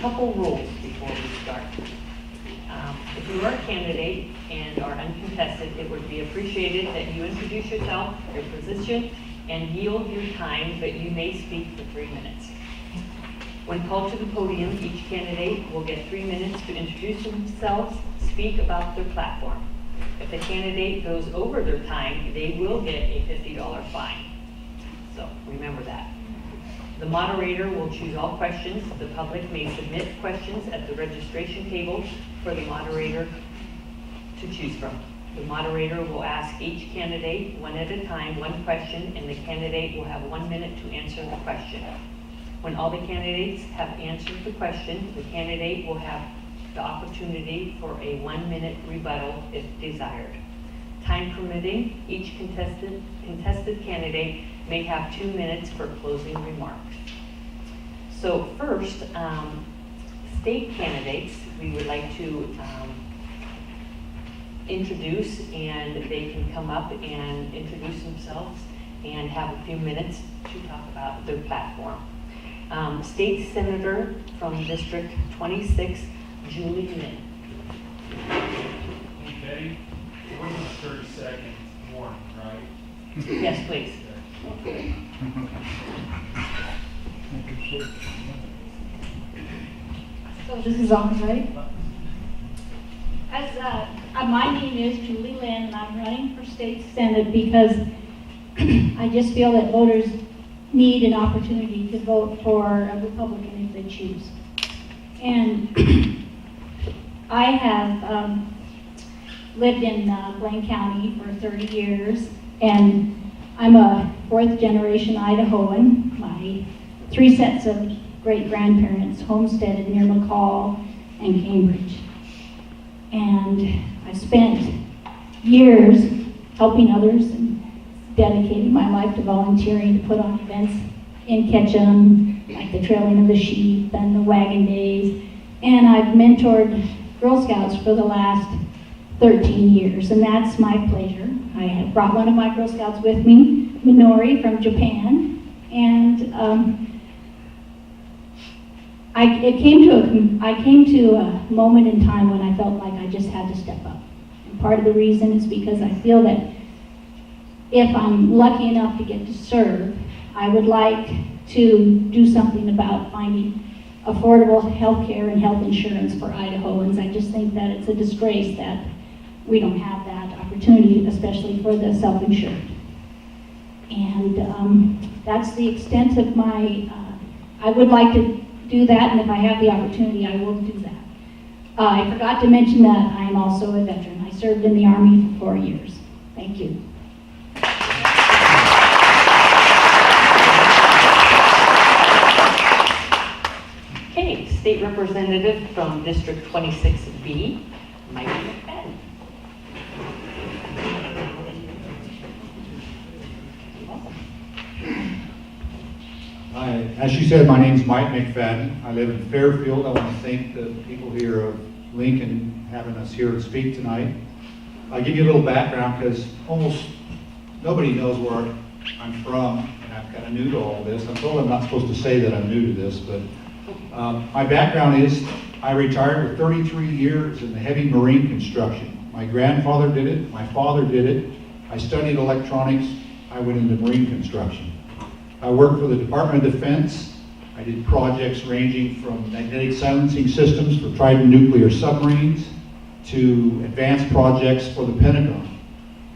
couple rules before we start. If you are a candidate and are uncontested, it would be appreciated that you introduce yourself, your position, and yield your time, but you may speak for 3 minutes. When called to the podium, each candidate will get 3 minutes to introduce themselves, speak about their platform. If the candidate goes over their time, they will get a $50 fine. So remember that. The moderator will choose all questions. The public may submit questions at the registration table for the moderator to choose from. The moderator will ask each candidate one at a time, one question, and the candidate will have 1 minute to answer the question. When all the candidates have answered the question, the candidate will have the opportunity for a 1 minute rebuttal if desired. Time permitting, each contested candidate may have 2 minutes for closing remarks. So first, state candidates, we would like to introduce, and they can come up and introduce themselves and have a few minutes to talk about their platform. State Senator from District 26, Julie Lynn. Okay, we're going to 30 seconds warning, right? Yes, please. Okay. So this is on, right? My name is Julie Lynn, and I'm running for state senate because I just feel that voters need an opportunity to vote for a Republican if they choose. And I have lived in Blaine County for 30 years, and I'm a fourth generation Idahoan. My 3 sets of great-grandparents homesteaded near McCall and Cambridge. And I spent years helping others and dedicating my life to volunteering to put on events in Ketchum, like the trailing of the sheep and the wagon days. And I've mentored Girl Scouts for the last 13 years, and that's my pleasure. I have brought one of my Girl Scouts with me, Minori from Japan, and I came to a moment in time when I felt like I just had to step up. And part of the reason is because I feel that if I'm lucky enough to get to serve, I would like to do something about finding affordable health care and health insurance for Idahoans. I just think that it's a disgrace that we don't have that opportunity, especially for the self-insured. And that's the extent of my, I would like to do that, and if I have the opportunity, I will do that. I forgot to mention that I am also a veteran. I served in the Army for 4 years. Thank you. Okay, State Representative from District 26B, Mike McFadden. Hi, as she said, my name is Mike McFadden. I live in Fairfield. I want to thank the people here of Lincoln having us here to speak tonight. I'll give you a little background because almost nobody knows where I'm from, and I'm kind of new to all this. I'm told I'm not supposed to say that I'm new to this, but my background is I retired with 33 years in the heavy marine construction. My grandfather did it, my father did it. I studied electronics. I went into marine construction. I worked for the Department of Defense. I did projects ranging from magnetic silencing systems for Trident nuclear submarines to advanced projects for the Pentagon.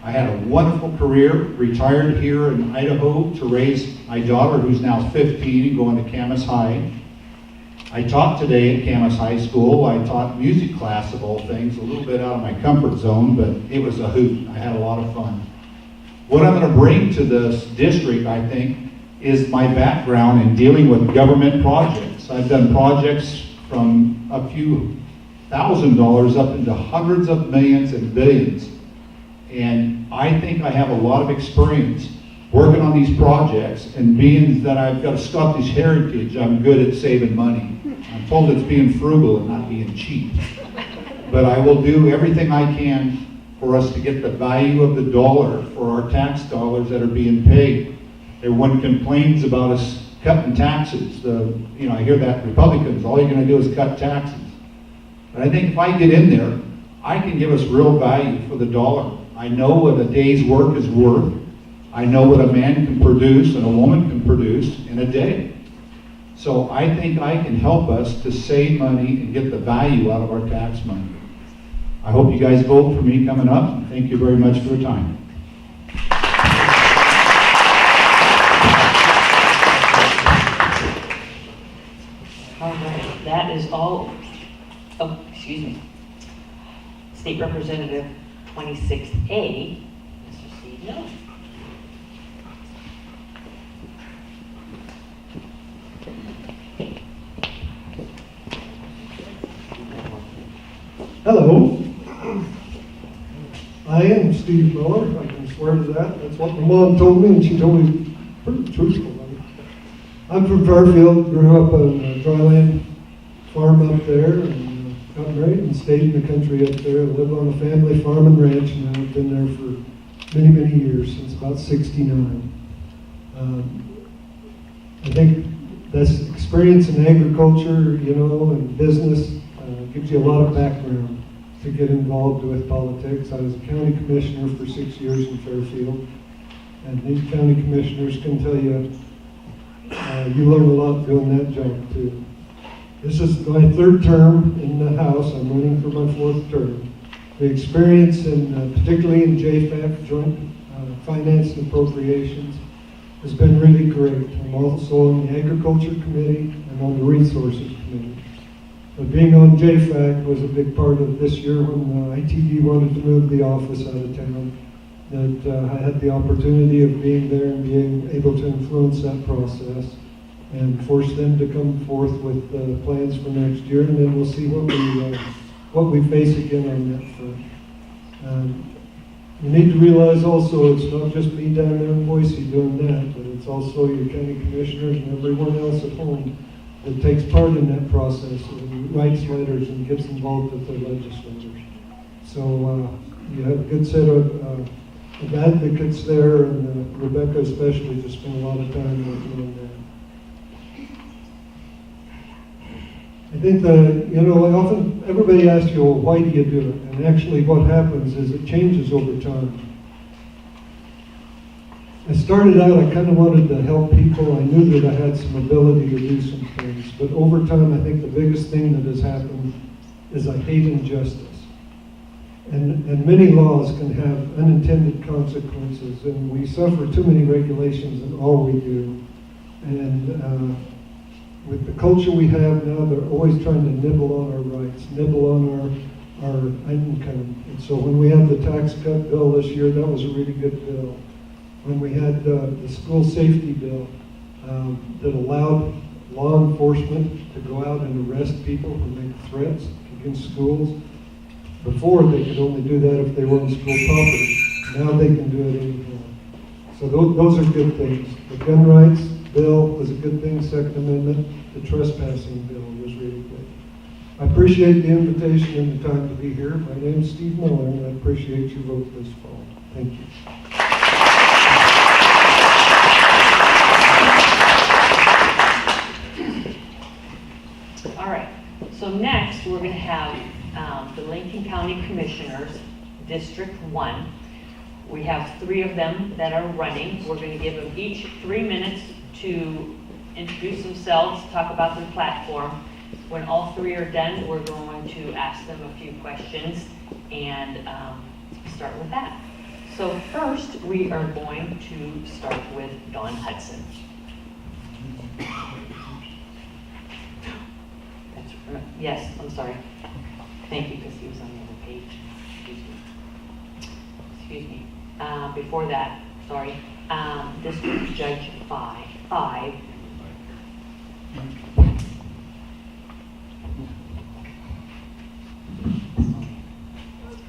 I had a wonderful career, retired here in Idaho to raise my daughter, who's now 15 and going to Camas High. I taught today at Camas High School. I taught music class of all things, a little bit out of my comfort zone, but it was a hoot. I had a lot of fun. What I'm going to bring to this district, I think, is my background in dealing with government projects. I've done projects from a few $1,000 up into hundreds of millions and billions. And I think I have a lot of experience working on these projects, and being that I've got a Scottish heritage, I'm good at saving money. I'm told it's being frugal and not being cheap. But I will do everything I can for us to get the value of the dollar for our tax dollars that are being paid. Everyone complains about us cutting taxes. I hear that Republicans, all you're gonna do is cut taxes. But I think if I get in there, I can give us real value for the dollar. I know what a day's work is worth. I know what a man can produce and a woman can produce in a day. So I think I can help us to save money and get the value out of our tax money. I hope you guys vote for me coming up, and thank you very much for your time. All right, that is all, oh, excuse me. State Representative 26A, Mr. Steve Miller. Hello. I am Steve Miller. I can swear to that. That's what my mom told me, and she told me pretty truthful. I'm from Fairfield, grew up on a dryland farm up there, and got married and stayed in the country up there. I live on a family farm and ranch, and I've been there for many, many years, since about 69. I think that's experience in agriculture, and business gives you a lot of background to get involved with politics. I was a county commissioner for 6 years in Fairfield, and these county commissioners can tell you you learn a lot doing that job too. This is my third term in the House. I'm running for my fourth term. The experience, particularly in JFAC, Joint Finance and Appropriations, has been really great. I'm also on the Agriculture Committee and on the Resources Committee. But being on JFAC was a big part of this year when ITD wanted to move the office out of town. That I had the opportunity of being there and being able to influence that process and force them to come forth with plans for next year, and then we'll see what we face again on that front. You need to realize also it's not just me down there in Boise doing that, but it's also your county commissioners and everyone else at home that takes part in that process and writes letters and gets involved with their legislators. So you have a good set of advocates there, and Rebecca especially just spent a lot of time working on that. I think often everybody asks you, well, why do you do it? And actually what happens is it changes over time. I started out, I kind of wanted to help people. I knew that I had some ability to do some things. But over time, I think the biggest thing that has happened is I hate injustice. And many laws can have unintended consequences, and we suffer too many regulations in all we do. And with the culture we have now, they're always trying to nibble on our rights, nibble on our income. And so when we had the tax cut bill this year, that was a really good bill. When we had the school safety bill that allowed law enforcement to go out and arrest people who make threats against schools. Before, they could only do that if they were on school property. Now they can do it anytime. So those are good things. The gun rights bill was a good thing, Second Amendment. The trespassing bill was really good. I appreciate the invitation and the time to be here. My name is Steve Miller, and I appreciate your vote this fall. Thank you. All right, so next we're going to have the Lincoln County Commissioners, District 1. We have 3 of them that are running. We're going to give them each 3 minutes to introduce themselves, talk about their platform. When all 3 are done, we're going to ask them a few questions and start with that. So first, we are going to start with Dawn Hudson. Yes, I'm sorry. Thank you, because he was on the other page. Excuse me. Before that, sorry, District Judge 5.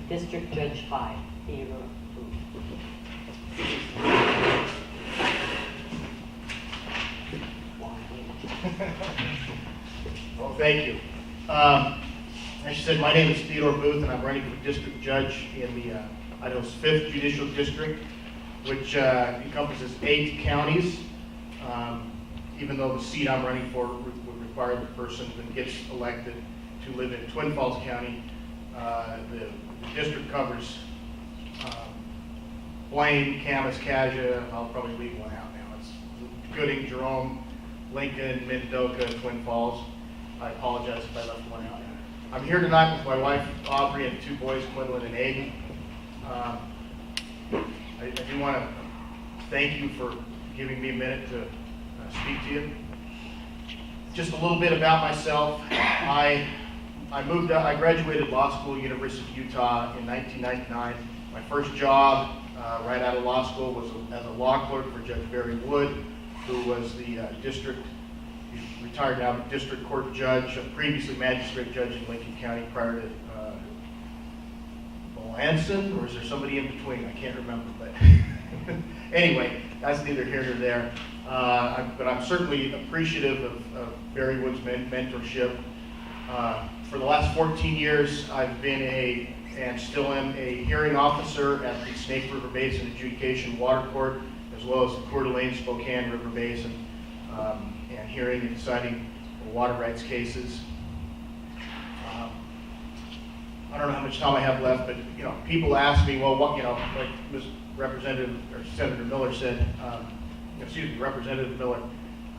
District Judge 5, Theodore Well, thank you. As you said, my name is Theodore Booth, and I'm running for district judge in the Idaho's 5th Judicial District, which encompasses 8 counties even though the seat I'm running for would require the person that gets elected to live in Twin Falls County. The district covers Blaine, Camas, Kasia. I'll probably leave one out now. It's Gooding, Jerome, Lincoln, Minidoka, Twin Falls. I apologize if I left one out. I'm here tonight with my wife, Aubrey, and 2 boys, Quinlan and Aiden. I do want to thank you for giving me a minute to speak to you. Just a little bit about myself. I graduated law school, University of Utah in 1999. My first job right out of law school was as a law clerk for Judge Barry Wood, who was the retired now district court judge, previously magistrate judge in Lincoln County prior to Melanson, or is there somebody in between? I can't remember, but anyway, that's neither here nor there. But I'm certainly appreciative of Barry Wood's mentorship. For the last 14 years, I've been and still am a hearing officer at the Snake River Basin Adjudication Water Court, as well as the Coeur d'Alene Spokane River Basin, and hearing and deciding water rights cases. I don't know how much time I have left, but people ask me, well, what, like Ms. Representative or Senator Miller said, Representative Miller,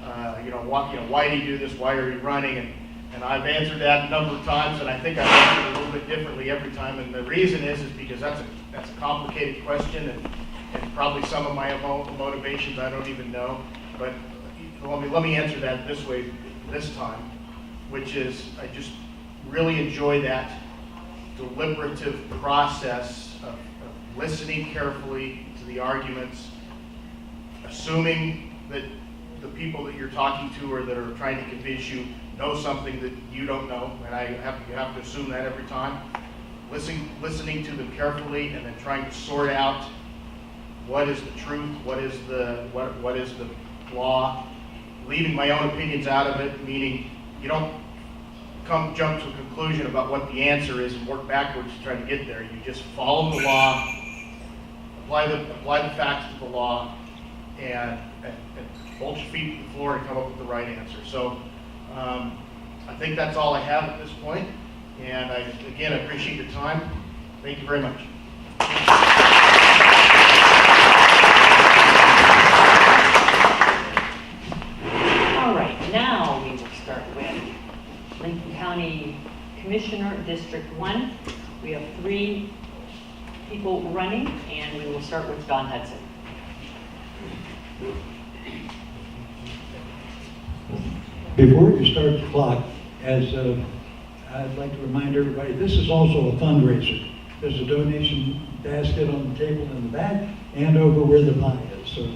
why do you do this? Why are you running? And I've answered that a number of times, and I think I've answered it a little bit differently every time. And the reason is because that's a complicated question, and probably some of my motivations I don't even know. But let me answer that this way this time, which is I just really enjoy that deliberative process of listening carefully to the arguments, assuming that the people that you're talking to or that are trying to convince you know something that you don't know, and you have to assume that every time. Listening to them carefully, and then trying to sort out what is the truth, what is the law, leaving my own opinions out of it, meaning you don't jump to a conclusion about what the answer is and work backwards to try to get there. You just follow the law, apply the facts to the law, and hold your feet to the floor and come up with the right answer. So I think that's all I have at this point. And again, I appreciate your time. Thank you very much. All right, now we will start with Lincoln County Commissioner, District 1. We have 3 people running, and we will start with Don Hudson. Before you start the clock, I'd like to remind everybody, this is also a fundraiser. There's a donation basket on the table in the back and over where the pie is. So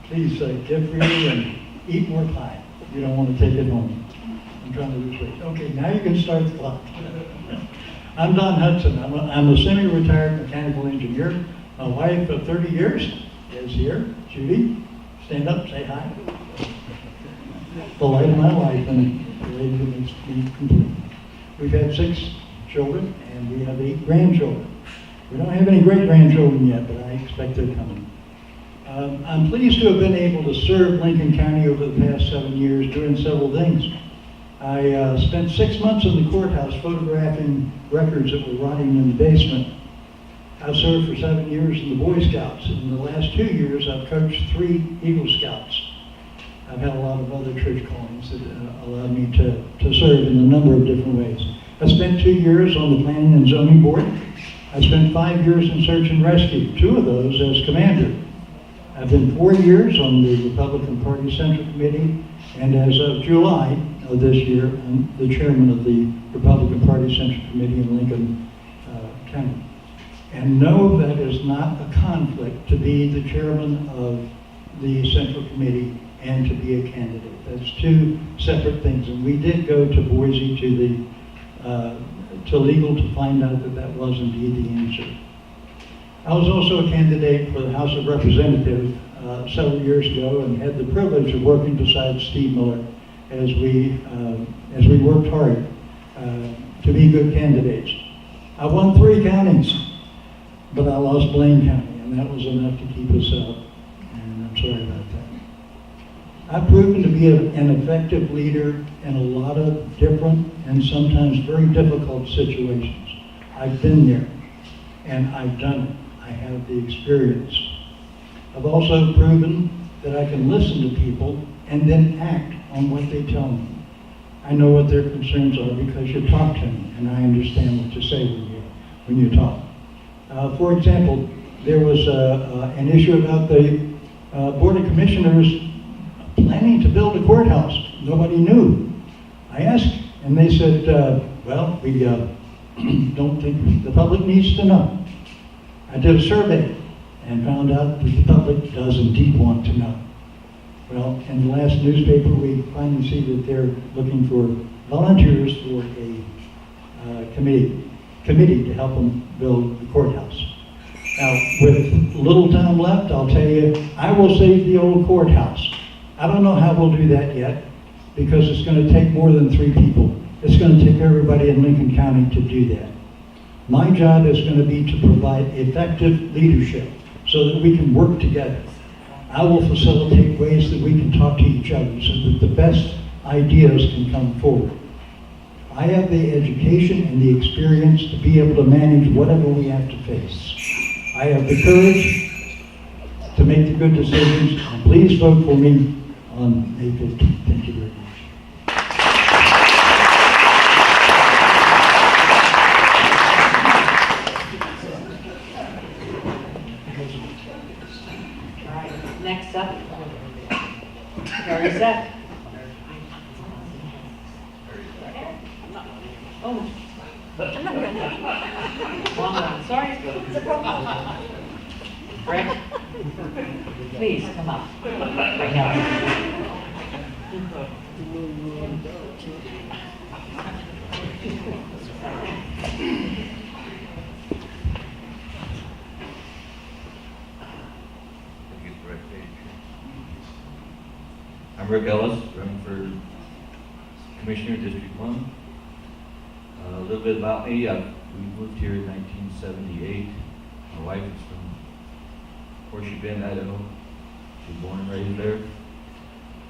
please give freely and eat more pie. You don't want to take it home. I'm trying to lose weight. Okay, now you can start the clock. I'm Don Hudson. I'm a semi-retired mechanical engineer. My wife of 30 years is here, Judy. Stand up, say hi. The light of my life and the lady who makes me complete. We've had 6 children and we have 8 grandchildren. We don't have any great-grandchildren yet, but I expect they're coming. I'm pleased to have been able to serve Lincoln County over the past 7 years doing several things. I spent 6 months in the courthouse photographing records that were rotting in the basement. I've served for 7 years in the Boy Scouts. In the last 2 years, I've coached 3 Eagle Scouts. I've had a lot of other church callings that allowed me to serve in a number of different ways. I spent 2 years on the Planning and Zoning Board. I spent 5 years in Search and Rescue, 2 of those as commander. I've been 4 years on the Republican Party Central Committee, and as of July of this year, I'm the chairman of the Republican Party Central Committee in Lincoln County. And no, that is not a conflict to be the chairman of the Central Committee and to be a candidate. That's 2 separate things. And we did go to Boise to legal to find out that that was indeed the answer. I was also a candidate for the House of Representatives several years ago and had the privilege of working beside Steve Miller as we worked hard to be good candidates. I won 3 counties, but I lost Blaine County, and that was enough to keep us out, and I'm sorry about that. I've proven to be an effective leader in a lot of different and sometimes very difficult situations. I've been there, and I've done it. I have the experience. I've also proven that I can listen to people and then act on what they tell me. I know what their concerns are because you talk to me, and I understand what to say when you talk. For example, there was an issue about the Board of Commissioners planning to build a courthouse. Nobody knew. I asked, and they said, well, we don't think the public needs to know. I did a survey and found out that the public does indeed want to know. Well, in the last newspaper, we finally see that they're looking for volunteers for a committee to help them build the courthouse. Now, with little time left, I'll tell you, I will save the old courthouse. I don't know how we'll do that yet, because it's going to take more than 3 people. It's going to take everybody in Lincoln County to do that. My job is going to be to provide effective leadership so that we can work together. I will facilitate ways that we can talk to each other so that the best ideas can come forward. I have the education and the experience to be able to manage whatever we have to face. I have the courage to make the good decisions, and please vote for me on May 15th. Thank you very much. All right, next up, Mary Zeth. Oh. Wrong one, sorry. Rick, please come up. Right now. I'm Rick Ellis, running for Commissioner District 1. A little bit about me, we moved here in 1978. My wife is from Shoshone Idaho. She was born and raised there.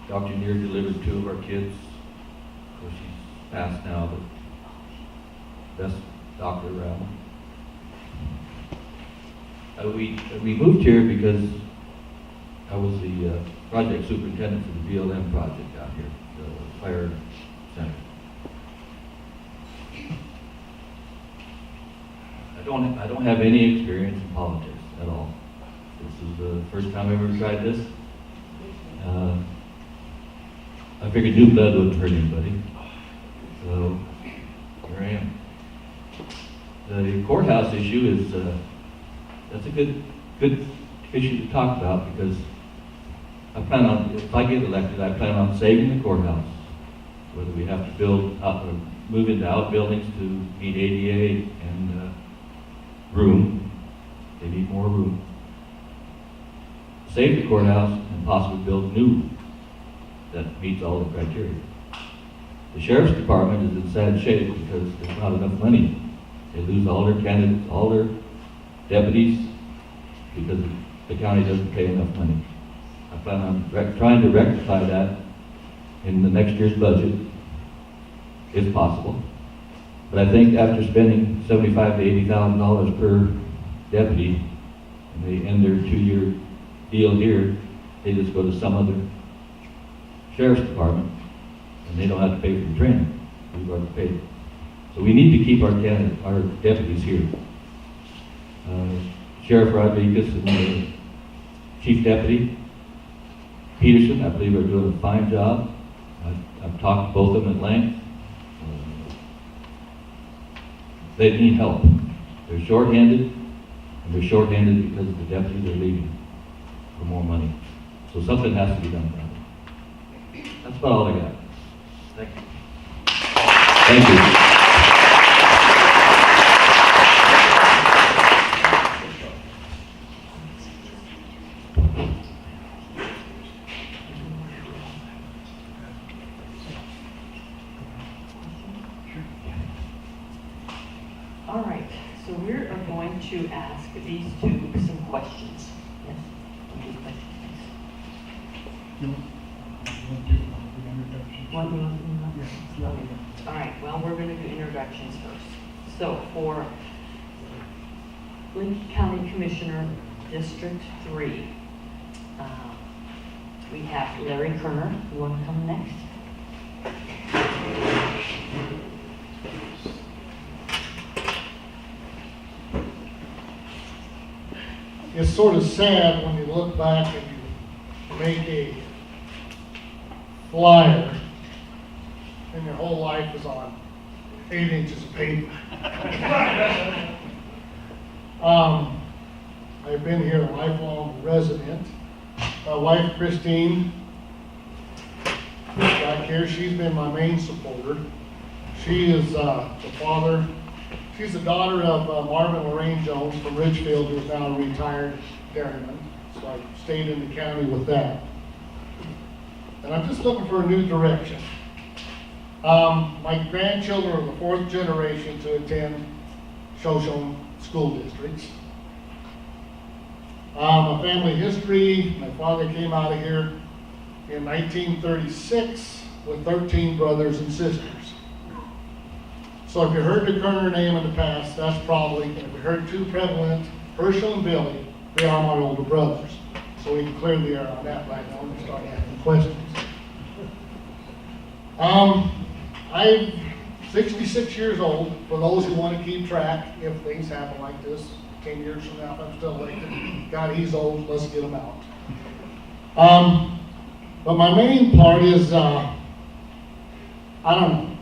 Dr. Neer delivered 2 of our kids. Of course, she's passed now, but best doctor around. We moved here because I was the project superintendent for the BLM project out here, the fire center. I don't have any experience in politics at all. This is the first time I've ever tried this. I figured new blood wouldn't hurt anybody, so here I am. The courthouse issue is that's a good issue to talk about, because I plan on, if I get elected, I plan on saving the courthouse. Whether we have to build out or move into outbuildings to meet ADA and room, they need more room. Save the courthouse and possibly build new that meets all the criteria. The sheriff's department is in sad shape because there's not enough money. They lose all their candidates, all their deputies, because the county doesn't pay enough money. I plan on trying to rectify that in the next year's budget, if possible. But I think after spending $75,000 to $80,000 per deputy, and they end their 2-year deal here, they just go to some other sheriff's department, and they don't have to pay for the training. We've already paid. So we need to keep our deputies here. Sheriff Rodriguez and the Chief Deputy Peterson, I believe, are doing a fine job. I've talked to both of them at length. They need help. They're short-handed, and they're short-handed because the deputies are leaving for more money. So something has to be done about it. That's about all I got. Thank you. Thank you. All right, so we are going to ask these 2 some questions. Yes? Any questions? All right, well, we're going to do introductions first. So for Lincoln County Commissioner, District 3, we have Larry Kerner. You want to come next? It's sort of sad when you look back and you make a flyer and your whole life is on 8 inches of paper. I've been here a lifelong resident. My wife Christine, back here, she's been my main supporter. She is she's the daughter of Marvin Lorraine Jones from Ridgefield, who is now a retired dairyman. So I stayed in the county with that. And I'm just looking for a new direction. My grandchildren are the 4th generation to attend Shoshone school districts. My family history, my father came out of here in 1936 with 13 brothers and sisters. So if you heard the Kerner name in the past, that's probably, if you heard two prevalent, Herschel and Billy, they are my older brothers. So we can clear the air on that right now and start asking questions. I'm 66 years old, for those who want to keep track, if things happen like this, 10 years from now, if I'm still elected, God, he's old, let's get him out. But my main part is, I don't know,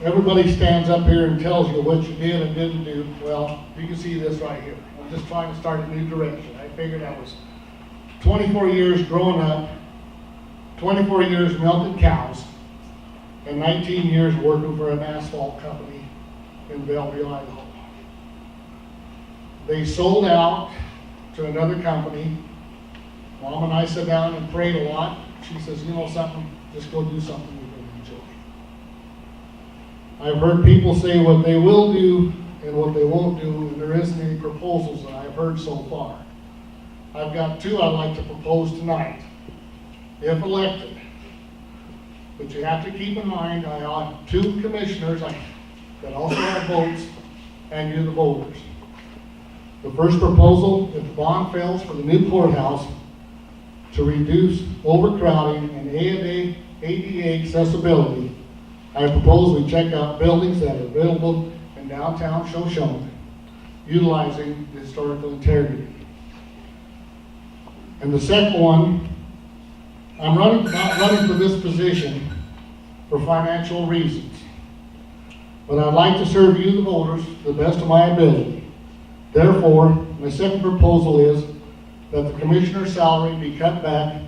everybody stands up here and tells you what you did and didn't do. Well, you can see this right here. I'm just trying to start a new direction. I figured I was 24 years growing up, 24 years milking cows, and 19 years working for an asphalt company in Bellevue, Idaho. They sold out to another company. Mom and I sat down and prayed a lot. She says, you know something, just go do something you're going to enjoy. I've heard people say what they will do and what they won't do, and there isn't any proposals that I've heard so far. I've got 2 I'd like to propose tonight, if elected. But you have to keep in mind, I have 2 commissioners that also have votes, and you're the voters. The first proposal, if the bond fails for the new courthouse, to reduce overcrowding and ADA accessibility, I propose we check out buildings that are available in downtown Shoshone, utilizing the historical integrity. And the second one, I'm not running for this position for financial reasons, but I'd like to serve you, the voters, to the best of my ability. Therefore, my second proposal is that the commissioner's salary be cut back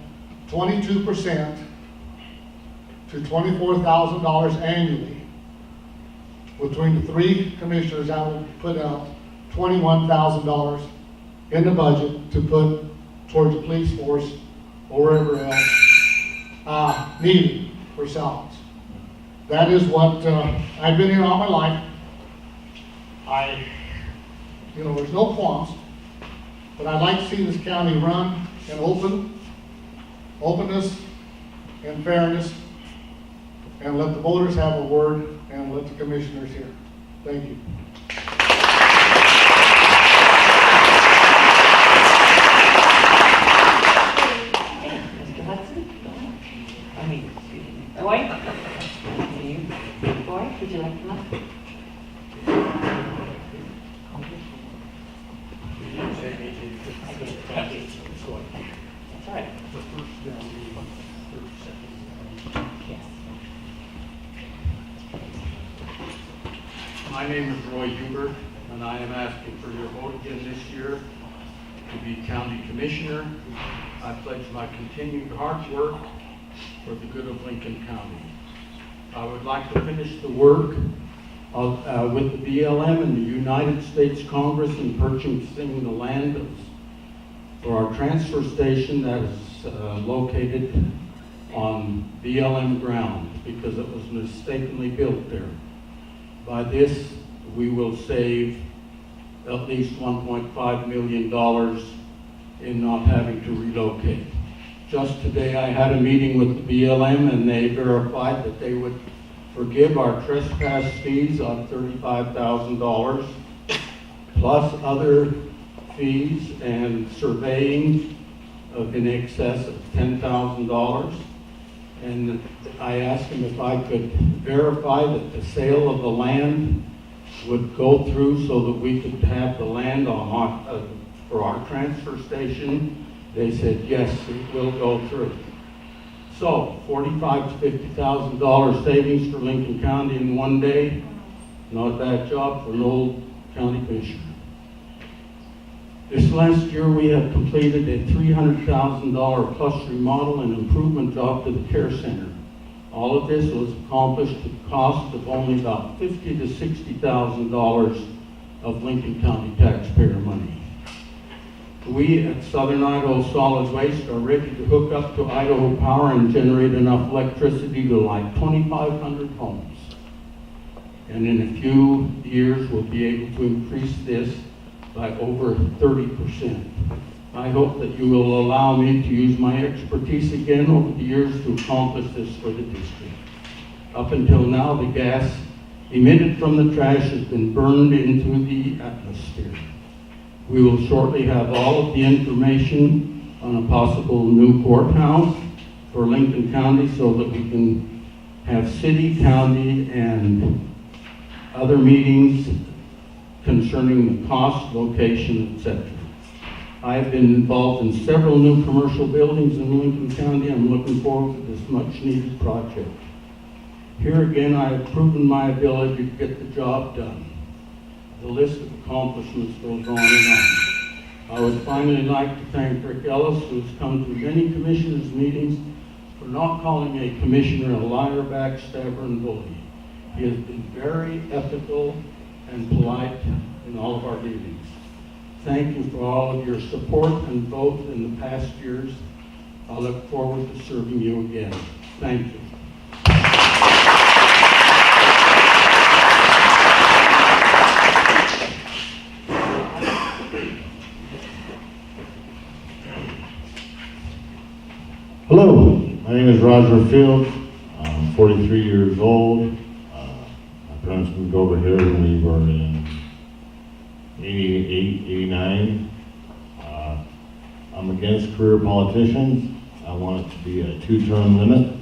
22% to $24,000 annually. Between the 3 commissioners, I would put out $21,000 in the budget to put towards the police force or wherever else needed for salaries. That is what I've been here all my life. There's no qualms, but I'd like to see this county run and openness and fairness, and let the voters have a word and let the commissioners hear. Thank you. Mr. Hudson? Excuse me. Boyd? See you. Boyd, would you like to come up? That's all right. Yes. My name is Roy Hubert, and I am asking for your vote again this year to be county commissioner. I pledge my continued hard work for the good of Lincoln County. I would like to finish the work with the BLM and the United States Congress in purchasing the land for our transfer station that is located on BLM ground because it was mistakenly built there. By this, we will save at least $1.5 million in not having to relocate. Just today, I had a meeting with the BLM, and they verified that they would forgive our trespass fees on $35,000, plus other fees and surveying of in excess of $10,000. And I asked him if I could verify that the sale of the land would go through so that we could have the land for our transfer station. They said, yes, it will go through. So, $45,000 to $50,000 savings for Lincoln County in one day. Not a bad job for an old county commissioner. This last year, we have completed a $300,000 plus remodel and improvement job to the care center. All of this was accomplished at the cost of only about $50,000 to $60,000 of Lincoln County taxpayer money. We at Southern Idaho Solid Waste are ready to hook up to Idaho Power and generate enough electricity to light 2,500 homes. And in a few years, we'll be able to increase this by over 30%. I hope that you will allow me to use my expertise again over the years to accomplish this for the district. Up until now, the gas emitted from the trash has been burned into the atmosphere. We will shortly have all of the information on a possible new courthouse for Lincoln County so that we can have city, county, and other meetings concerning the cost, location, etc. I have been involved in several new commercial buildings in Lincoln County. I'm looking forward to this much-needed project. Here again, I have proven my ability to get the job done. The list of accomplishments goes on and on. I would finally like to thank Rick Ellis, who has come to many commissioners' meetings, for not calling a commissioner a liar, backstabber, and bully. He has been very ethical and polite in all of our meetings. Thank you for all of your support and vote in the past years. I look forward to serving you again. Thank you. Hello, my name is Roger Field. I'm 43 years old. My parents moved over here when we were in 88, 89. I'm against career politicians. I want it to be a 2-term limit,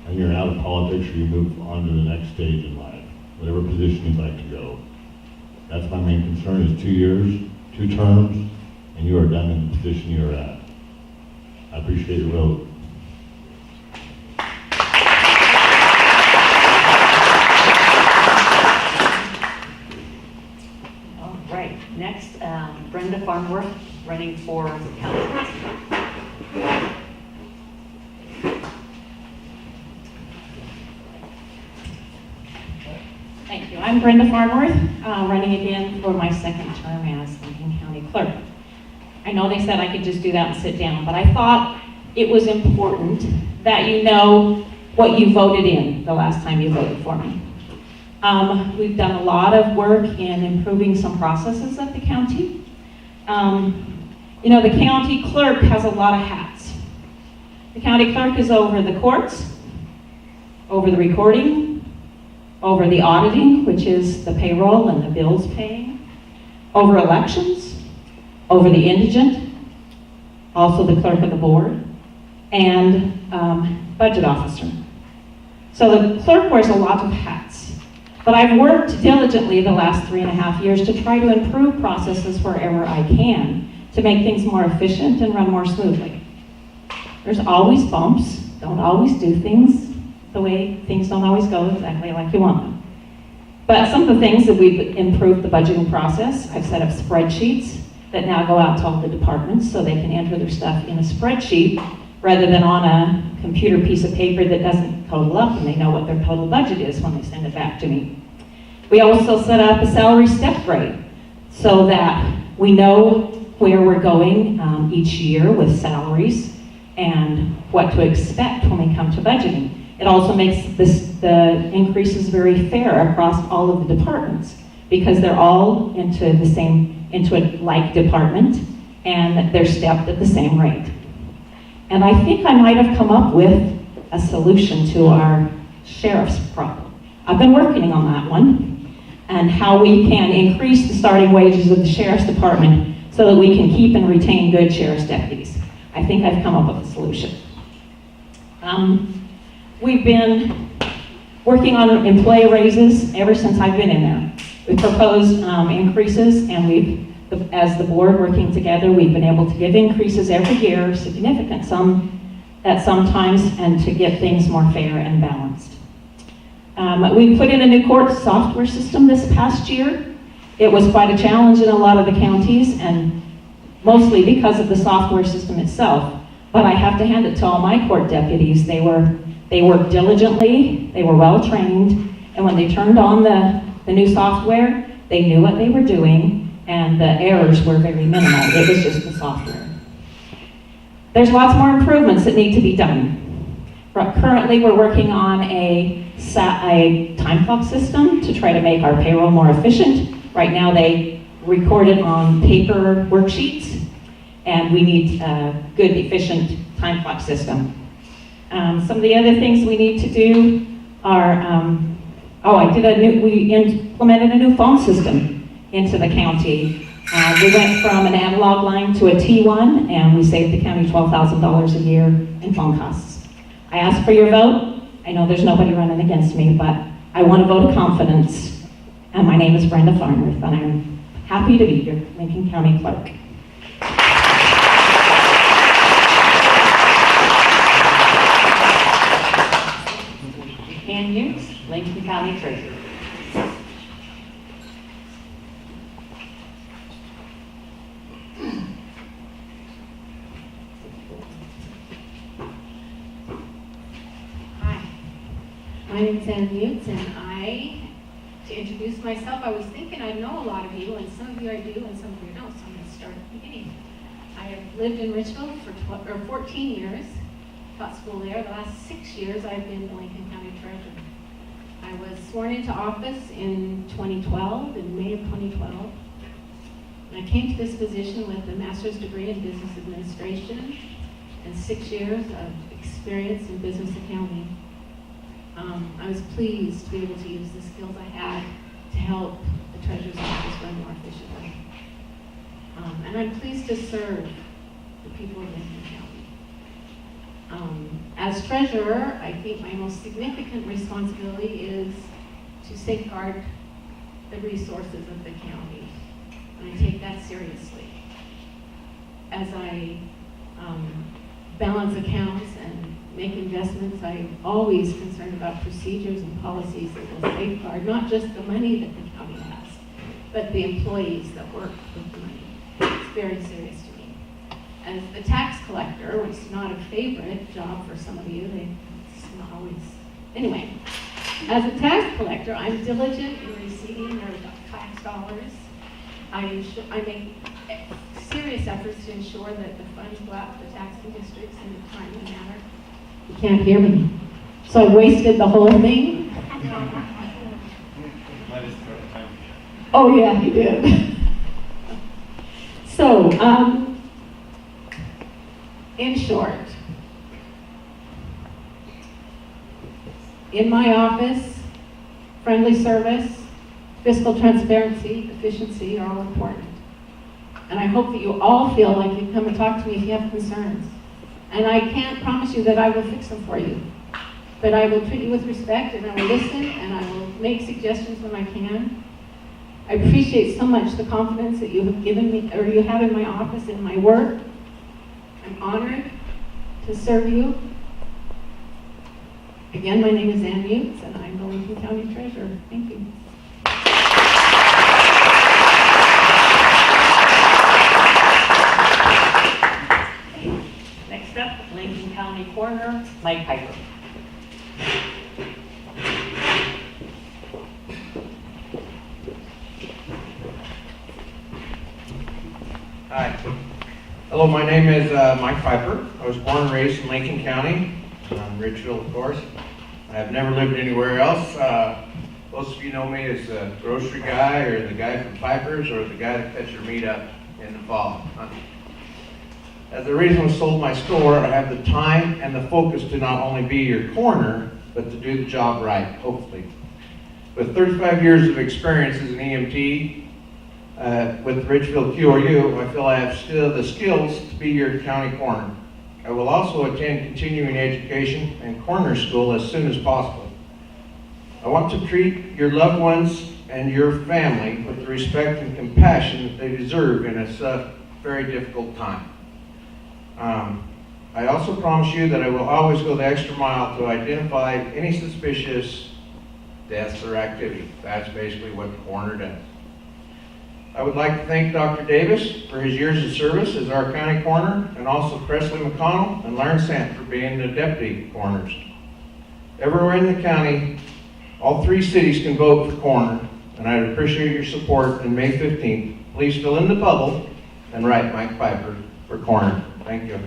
and you're out of politics or you move on to the next stage in life, whatever position you'd like to go. That's my main concern is 2 years, 2 terms, and you are done in the position you're at. I appreciate your vote. Next, Brenda Farnworth, running for county president. Thank you. I'm Brenda Farnworth, running again for my second term as Lincoln County Clerk. I know they said I could just do that and sit down, but I thought it was important that you know what you voted in the last time you voted for me. We've done a lot of work in improving some processes at the county. You know, the county clerk has a lot of hats. The county clerk is over the courts, over the recording, over the auditing, which is the payroll and the bills paying, over elections, over the indigent, also the clerk of the board, and budget officer. So the clerk wears a lot of hats. But I've worked diligently the last 3.5 years to try to improve processes wherever I can to make things more efficient and run more smoothly. There's always bumps, don't always do things the way things don't always go exactly like you want them. But some of the things that we've improved the budgeting process, I've set up spreadsheets that now go out to all the departments so they can enter their stuff in a spreadsheet rather than on a computer piece of paper that doesn't total up and they know what their total budget is when they send it back to me. We also set up a salary step grade so that we know where we're going each year with salaries and what to expect when we come to budgeting. It also makes the increases very fair across all of the departments because they're all into a like department and they're stepped at the same rate. And I think I might have come up with a solution to our sheriff's problem. I've been working on that one, and how we can increase the starting wages of the sheriff's department so that we can keep and retain good sheriff's deputies. I think I've come up with a solution. We've been working on employee raises ever since I've been in there. We proposed increases, and as the board working together, we've been able to give increases every year, significant some at some times, and to get things more fair and balanced. We put in a new court software system this past year. It was quite a challenge in a lot of the counties, and mostly because of the software system itself. But I have to hand it to all my court deputies. They worked diligently, they were well trained, and when they turned on the new software, they knew what they were doing, and the errors were very minimal. It was just the software. There's lots more improvements that need to be done. Currently, we're working on a time clock system to try to make our payroll more efficient. Right now, they record it on paper worksheets, and we need a good, efficient time clock system. Some of the other things we need to do are, we implemented a new phone system into the county. We went from an analog line to a T1, and we saved the county $12,000 a year in phone costs. I asked for your vote. I know there's nobody running against me, but I want a vote of confidence. And my name is Brenda Farnworth, and I'm happy to be your Lincoln County Clerk. Ann Hughes, Lincoln County Treasurer. Hi, my name is Ann Hughes, and to introduce myself, I was thinking I know a lot of you, and some of you I do, and some of you don't, so I'm going to start at the beginning. I have lived in Richville for 14 years, taught school there. The last 6 years I've been the Lincoln County Treasurer. I was sworn into office in 2012, in May of 2012. And I came to this position with a master's degree in business administration and 6 years of experience in business accounting. I was pleased to be able to use the skills I had to help the Treasurer's office run more efficiently. And I'm pleased to serve the people of Lincoln County. As treasurer, I think my most significant responsibility is to safeguard the resources of the county, and I take that seriously. As I balance accounts and make investments, I'm always concerned about procedures and policies that will safeguard not just the money that the county has, but the employees that work with the money. It's very serious to me. As the tax collector, which is not a favorite job for some of you, it's not always. Anyway, as a tax collector, I'm diligent in receiving their tax dollars. I make serious efforts to ensure that the funds go out to the taxing districts in a timely manner. You can't hear me. So I wasted the whole thing. Oh yeah, he did. So, in short, in my office, friendly service, fiscal transparency, efficiency are all important. And I hope that you all feel like you come and talk to me if you have concerns. And I can't promise you that I will fix them for you. But I will treat you with respect, and I will listen, and I will make suggestions when I can. I appreciate so much the confidence that you have given me, or you have in my office, in my work. I'm honored to serve you. Again, my name is Ann Hughes, and I'm the Lincoln County Treasurer. Thank you. Next up, Lincoln County Coroner, Mike Piper. Hi. Hello, my name is Mike Piper. I was born and raised in Lincoln County, Richville, of course. I have never lived anywhere else. Most of you know me as the grocery guy, or the guy from Piper's, or the guy that cuts your meat up in the fall. As the reason was sold my store, I have the time and the focus to not only be your coroner, but to do the job right, hopefully. With 35 years of experience as an EMT with Ridgeville QRU, I feel I have still the skills to be your county coroner. I will also attend continuing education and coroner school as soon as possible. I want to treat your loved ones and your family with the respect and compassion that they deserve in a very difficult time. I also promise you that I will always go the extra mile to identify any suspicious deaths or activity. That's basically what the coroner does. I would like to thank Dr. Davis for his years of service as our county coroner, and also Presley McConnell and Lauren Sant for being the deputy coroners. Everywhere in the county, all 3 cities can vote for coroner, and I'd appreciate your support on May 15th. Please fill in the bubble and write Mike Piper for coroner. Thank you.